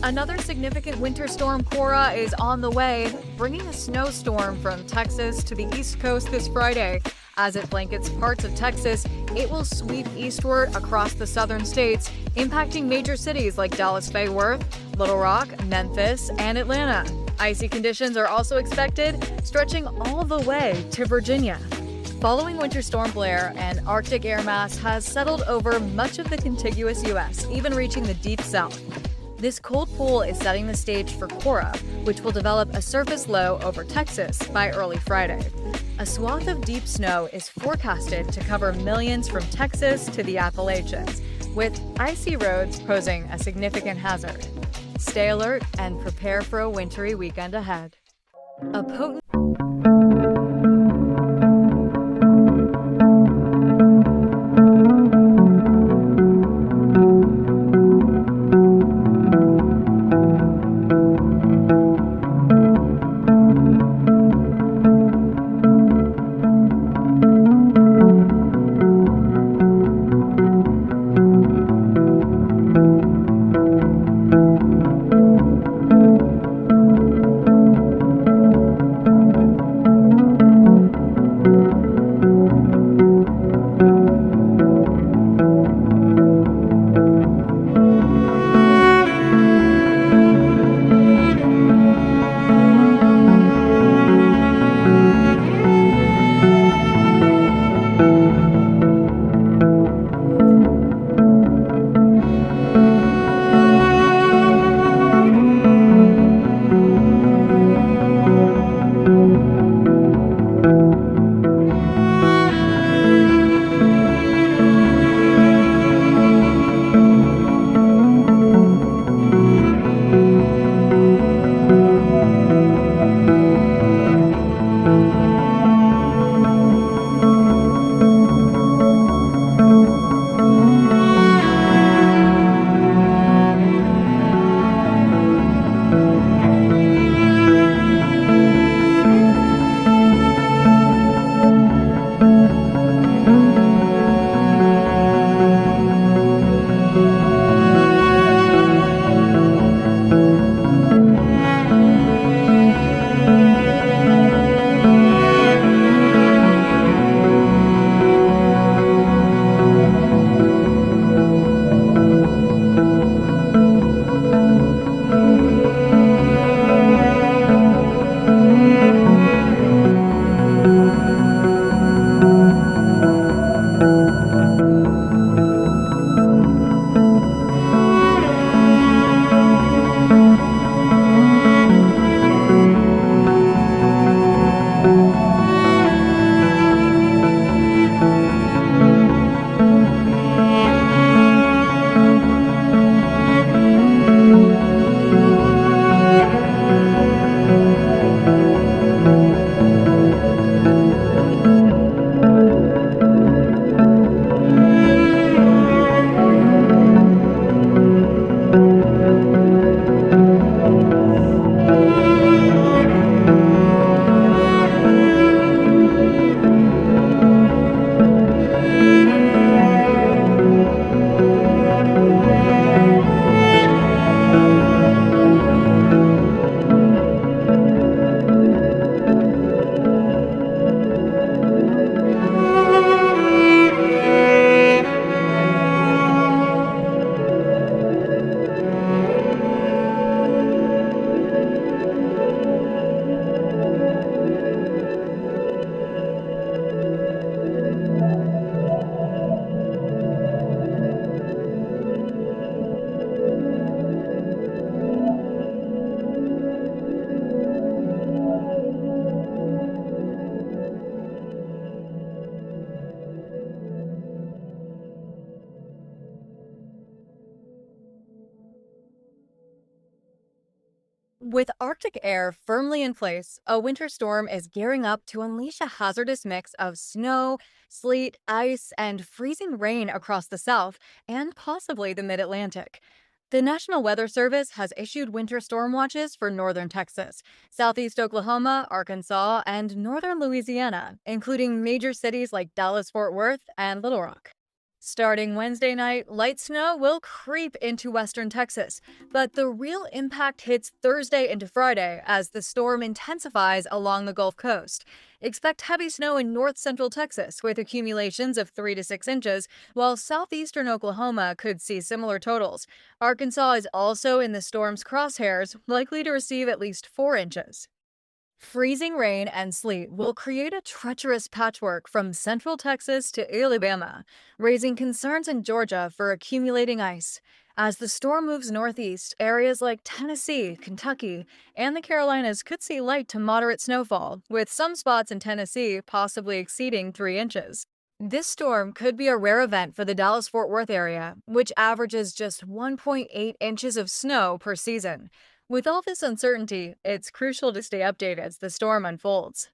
Another significant winter storm, Cora, is on the way, bringing a snowstorm from Texas to the East Coast this Friday. As it blankets parts of Texas, it will sweep eastward across the southern states, impacting major cities like Dallas-Fort Worth, Little Rock, Memphis, and Atlanta. Icy conditions are also expected, stretching all the way to Virginia. Following Winter Storm Blair, an Arctic air mass has settled over much of the contiguous U.S., even reaching the deep south. This cold pool is setting the stage for Cora, which will develop a surface low over Texas by early Friday. A swath of deep snow is forecasted to cover millions from Texas to the Appalachians, with icy roads posing a significant hazard. Stay alert and prepare for a wintry weekend ahead. A potent With Arctic air firmly in place, a winter storm is gearing up to unleash a hazardous mix of snow, sleet, ice, and freezing rain across the South and possibly the mid Atlantic. The National Weather Service has issued winter storm watches for northern Texas, southeast Oklahoma, Arkansas, and northern Louisiana, including major cities like Dallas Fort Worth and Little Rock. Starting Wednesday night, light snow will creep into western Texas, but the real impact hits Thursday into Friday as the storm intensifies along the Gulf Coast. Expect heavy snow in north central Texas with accumulations of 3 to 6 inches, while southeastern Oklahoma could see similar totals. Arkansas is also in the storm's crosshairs, likely to receive at least 4 inches. Freezing rain and sleet will create a treacherous patchwork from central Texas to Alabama, raising concerns in Georgia for accumulating ice. As the storm moves northeast, areas like Tennessee, Kentucky, and the Carolinas could see light to moderate snowfall, with some spots in Tennessee possibly exceeding 3 inches. This storm could be a rare event for the Dallas Fort Worth area, which averages just 1.8 inches of snow per season. With all this uncertainty, it's crucial to stay updated as the storm unfolds.